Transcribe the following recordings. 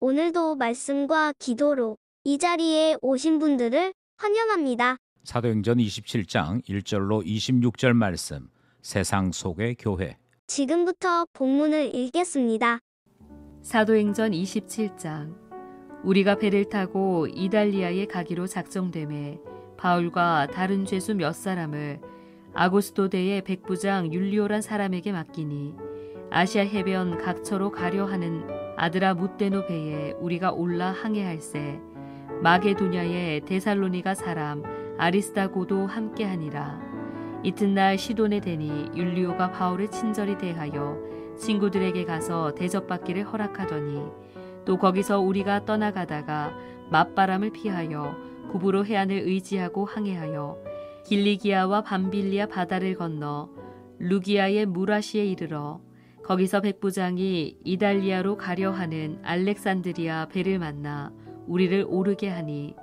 오늘도 말씀과 기도로 이 자리에 오신 분들을 환영합니다. 사도행전 27장 1절로 26절 말씀, 세상 속의 교회. 지금부터 본문을 읽겠습니다. 사도행전 27장. 우리가 배를 타고 이달리아에 가기로 작정되매 바울과 다른 죄수 몇 사람을 아고스토대의 백부장 율리오란 사람에게 맡기니 아시아 해변 각처로 가려 하는 아드라 무데노 배에 우리가 올라 항해할세 마게도냐의 데살로니가 사람 아리스다고도 함께하니라. 이튿날 시돈에 대니 율리오가 바울을 친절히 대하여 친구들에게 가서 대접받기를 허락하더니 또 거기서 우리가 떠나가다가 맞바람을 피하여 구부로 해안을 의지하고 항해하여 길리기아와 밤빌리아 바다를 건너 루기아의 무라시에 이르러 거기서 백부장이 이달리아로 가려 하는 알렉산드리아 배를 만나 우리를 오르게 하니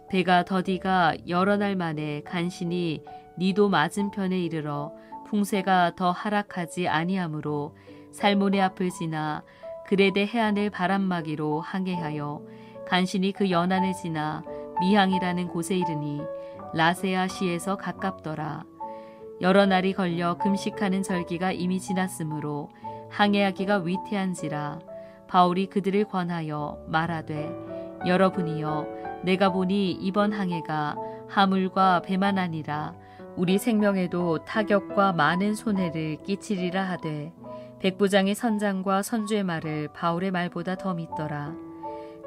배가 더디가 여러 날 만에 간신히 니도 맞은편에 이르러 풍세가 더 하락하지 아니하므로 살모네 앞을 지나 그레데 해안을 바람막이로 항해하여 간신히 그 연안을 지나 미항이라는 곳에 이르니 라세아 시에서 가깝더라. 여러 날이 걸려 금식하는 절기가 이미 지났으므로 항해하기가 위태한지라. 바울이 그들을 권하여 말하되 여러분이여 내가 보니 이번 항해가 하물과 배만 아니라 우리 생명에도 타격과 많은 손해를 끼치리라 하되 백부장의 선장과 선주의 말을 바울의 말보다 더 믿더라.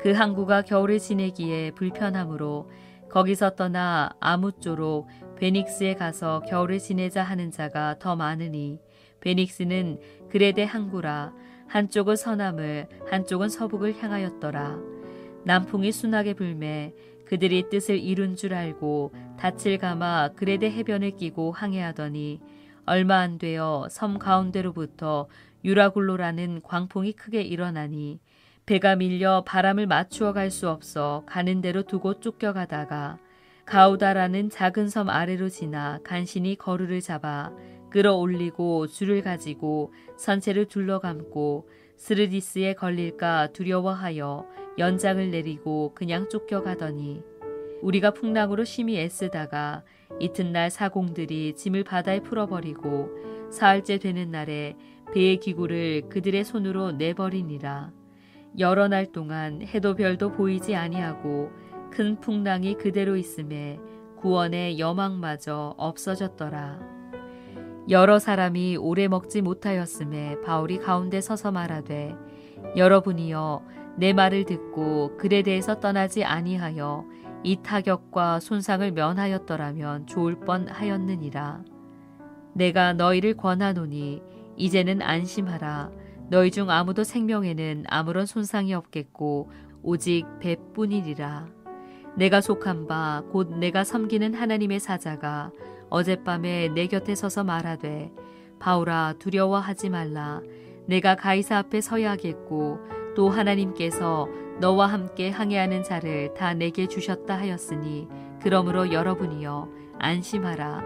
그 항구가 겨울을 지내기에 불편하므로 거기서 떠나 아무쪼록 베닉스에 가서 겨울을 지내자 하는 자가 더 많으니 베닉스는 그레데 항구라. 한쪽은 서남을 한쪽은 서북을 향하였더라. 남풍이 순하게 불매 그들이 뜻을 이룬 줄 알고 닻을 감아 그레데 해변을 끼고 항해하더니 얼마 안 되어 섬 가운데로부터 유라굴로라는 광풍이 크게 일어나니 배가 밀려 바람을 맞추어 갈 수 없어 가는 대로 두고 쫓겨가다가 가우다라는 작은 섬 아래로 지나 간신히 거루를 잡아 끌어올리고 줄을 가지고 선체를 둘러감고 스르디스에 걸릴까 두려워하여 연장을 내리고 그냥 쫓겨가더니 우리가 풍랑으로 심히 애쓰다가 이튿날 사공들이 짐을 바다에 풀어버리고 사흘째 되는 날에 배의 기구를 그들의 손으로 내버리니라. 여러 날 동안 해도 별도 보이지 아니하고 큰 풍랑이 그대로 있음에 구원의 여망마저 없어졌더라. 여러 사람이 오래 먹지 못하였음에 바울이 가운데 서서 말하되 여러분이여 내 말을 듣고 그레데에서 떠나지 아니하여 이 타격과 손상을 면하였더라면 좋을 뻔하였느니라. 내가 너희를 권하노니 이제는 안심하라. 너희 중 아무도 생명에는 아무런 손상이 없겠고 오직 배뿐이리라. 내가 속한 바 곧 내가 섬기는 하나님의 사자가 어젯밤에 내 곁에 서서 말하되 바울아 두려워하지 말라. 내가 가이사 앞에 서야겠고 또 하나님께서 너와 함께 항해하는 자를 다 내게 주셨다 하였으니 그러므로 여러분이여 안심하라.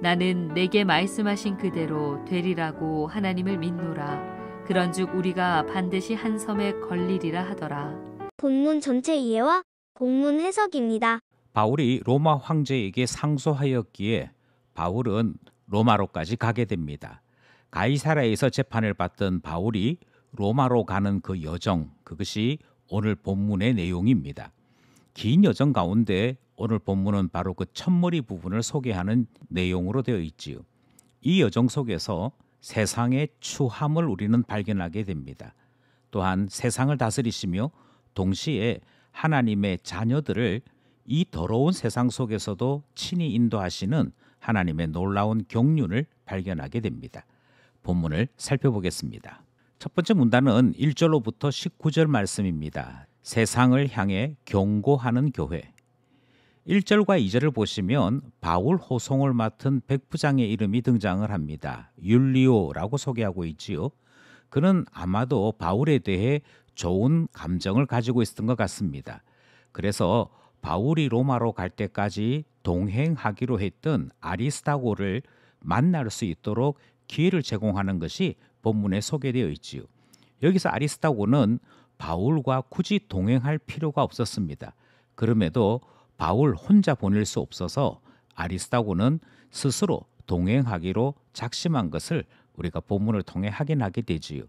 나는 내게 말씀하신 그대로 되리라고 하나님을 믿노라. 그런즉 우리가 반드시 한 섬에 걸리리라 하더라. 본문 전체 이해와 본문 해석입니다. 바울이 로마 황제에게 상소하였기에 바울은 로마로까지 가게 됩니다. 가이사라에서 재판을 받던 바울이 로마로 가는 그 여정, 그것이 오늘 본문의 내용입니다. 긴 여정 가운데 오늘 본문은 바로 그 첫머리 부분을 소개하는 내용으로 되어 있지요. 이 여정 속에서 세상의 추함을 우리는 발견하게 됩니다. 또한 세상을 다스리시며 동시에 하나님의 자녀들을 이 더러운 세상 속에서도 친히 인도하시는 하나님의 놀라운 경륜을 발견하게 됩니다. 본문을 살펴보겠습니다. 첫 번째 문단은 1절로부터 19절 말씀입니다. 세상을 향해 경고하는 교회. 1절과 2절을 보시면 바울 호송을 맡은 백부장의 이름이 등장을 합니다. 율리오라고 소개하고 있지요. 그는 아마도 바울에 대해 좋은 감정을 가지고 있었던 것 같습니다. 그래서 바울이 로마로 갈 때까지 동행하기로 했던 아리스다고를 만날 수 있도록 기회를 제공하는 것이 본문에 소개되어 있지요. 여기서 아리스다고는 바울과 굳이 동행할 필요가 없었습니다. 그럼에도 바울 혼자 보낼 수 없어서 아리스다고는 스스로 동행하기로 작심한 것을 우리가 본문을 통해 확인하게 되지요.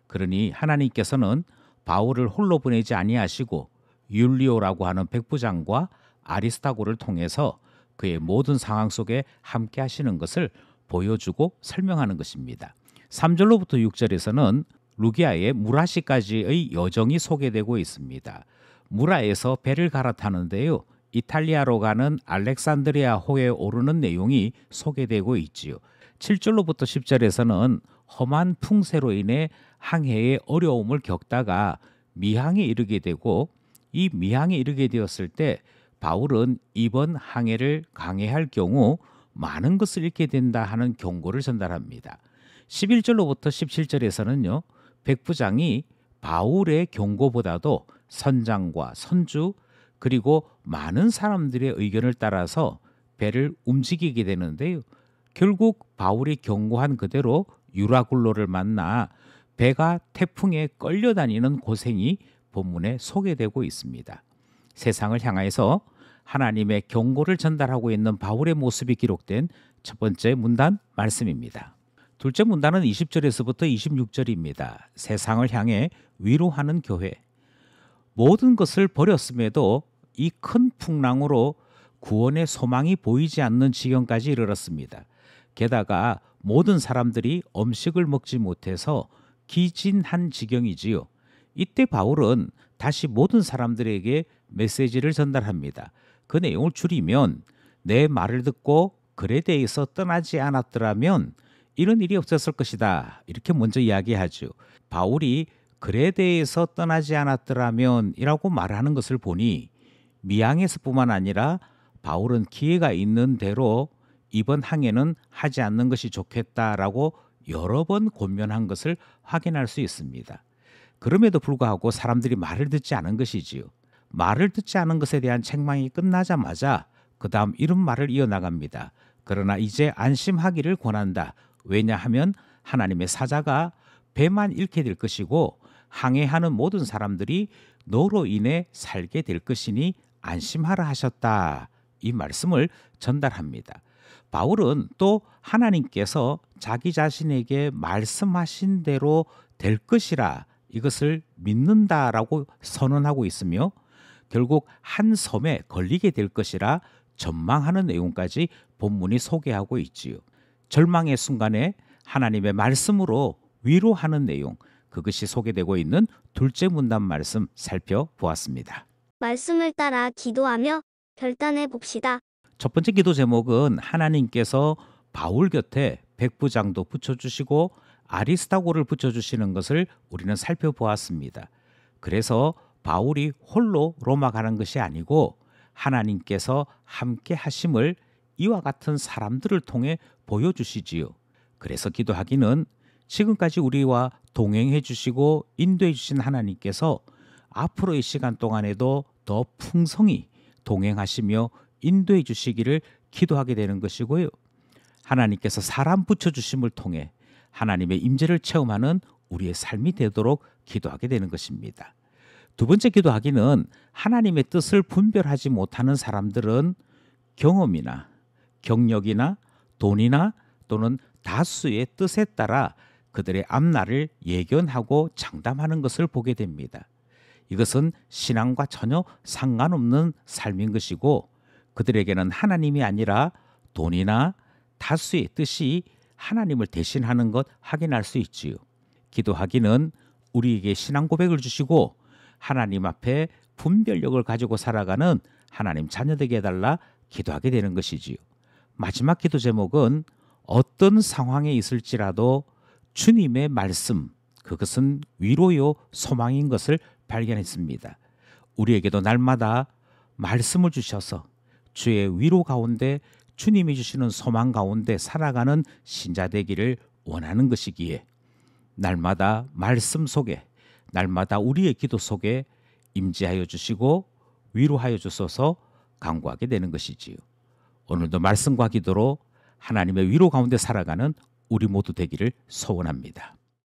그러니 하나님께서는 바울을 홀로 보내지 아니하시고 율리오라고 하는 백부장과 아리스다고를 통해서 그의 모든 상황 속에 함께 하시는 것을 보여주고 설명하는 것입니다. 3절로부터 6절에서는 루기아의 무라시까지의 여정이 소개되고 있습니다. 무라에서 배를 갈아타는데요. 이탈리아로 가는 알렉산드리아 호에 오르는 내용이 소개되고 있지요. 7절로부터 10절에서는 험한 풍세로 인해 항해에 어려움을 겪다가 미항에 이르게 되고 이 미항에 이르게 되었을 때 바울은 이번 항해를 강해할 경우 많은 것을 잃게 된다 하는 경고를 전달합니다. 11절로부터 17절에서는요. 백부장이 바울의 경고보다도 선장과 선주 그리고 많은 사람들의 의견을 따라서 배를 움직이게 되는데요. 결국 바울이 경고한 그대로 유라굴로를 만나 배가 태풍에 끌려다니는 고생이 본문에 소개되고 있습니다. 세상을 향해서 하나님의 경고를 전달하고 있는 바울의 모습이 기록된 첫 번째 문단 말씀입니다. 둘째 문단은 20절에서부터 26절입니다. 세상을 향해 위로하는 교회. 모든 것을 버렸음에도 이 큰 풍랑으로 구원의 소망이 보이지 않는 지경까지 이르렀습니다. 게다가 모든 사람들이 음식을 먹지 못해서 기진한 지경이지요. 이때 바울은 다시 모든 사람들에게 메시지를 전달합니다. 그 내용을 줄이면 내 말을 듣고 그레데에서 떠나지 않았더라면 이런 일이 없었을 것이다. 이렇게 먼저 이야기하죠. 바울이 그레데에서 떠나지 않았더라면 이라고 말하는 것을 보니 미항에서뿐만 아니라 바울은 기회가 있는 대로 이번 항해는 하지 않는 것이 좋겠다라고 여러 번 권면한 것을 확인할 수 있습니다. 그럼에도 불구하고 사람들이 말을 듣지 않은 것이지요. 말을 듣지 않은 것에 대한 책망이 끝나자마자 그 다음 이런 말을 이어나갑니다. 그러나 이제 안심하기를 권한다. 왜냐하면 하나님의 사자가 배만 잃게 될 것이고 항해하는 모든 사람들이 너로 인해 살게 될 것이니 안심하라 하셨다. 이 말씀을 전달합니다. 바울은 또 하나님께서 자기 자신에게 말씀하신 대로 될 것이라 이것을 믿는다라고 선언하고 있으며 결국 한 섬에 걸리게 될 것이라 전망하는 내용까지 본문이 소개하고 있지요. 절망의 순간에 하나님의 말씀으로 위로하는 내용, 그것이 소개되고 있는 둘째 문단 말씀 살펴보았습니다. 말씀을 따라 기도하며 결단해 봅시다. 첫 번째 기도 제목은 하나님께서 바울 곁에 백부장도 붙여주시고 아리스다고를 붙여주시는 것을 우리는 살펴보았습니다. 그래서 바울이 홀로 로마 가는 것이 아니고 하나님께서 함께 하심을 이와 같은 사람들을 통해 보여주시지요. 그래서 기도하기는 지금까지 우리와 동행해 주시고 인도해 주신 하나님께서 앞으로의 시간 동안에도 더 풍성히 동행하시며 인도해 주시기를 기도하게 되는 것이고요. 하나님께서 사람 붙여주심을 통해 하나님의 임재를 체험하는 우리의 삶이 되도록 기도하게 되는 것입니다. 두 번째 기도하기는 하나님의 뜻을 분별하지 못하는 사람들은 경험이나 경력이나 돈이나 또는 다수의 뜻에 따라 그들의 앞날을 예견하고 장담하는 것을 보게 됩니다. 이것은 신앙과 전혀 상관없는 삶인 것이고 그들에게는 하나님이 아니라 돈이나 다수의 뜻이 하나님을 대신하는 것 확인할 수 있지요. 기도하기는 우리에게 신앙 고백을 주시고 하나님 앞에 분별력을 가지고 살아가는 하나님 자녀되게 해달라 기도하게 되는 것이지요. 마지막 기도 제목은 어떤 상황에 있을지라도 주님의 말씀, 그것은 위로요 소망인 것을 발견했습니다. 우리에게도 날마다 말씀을 주셔서 주의 위로 가운데 주님이 주시는 소망 가운데 살아가는 신자 되기를 원하는 것이기에 날마다 말씀 속에 날마다 우리의 기도 속에 임재하여 주시고 위로하여 주소서 간구하게 되는 것이지요. 오늘도 말씀과 기도로 하나님의 위로 가운데 살아가는 우리 모두 되기를 소원합니다.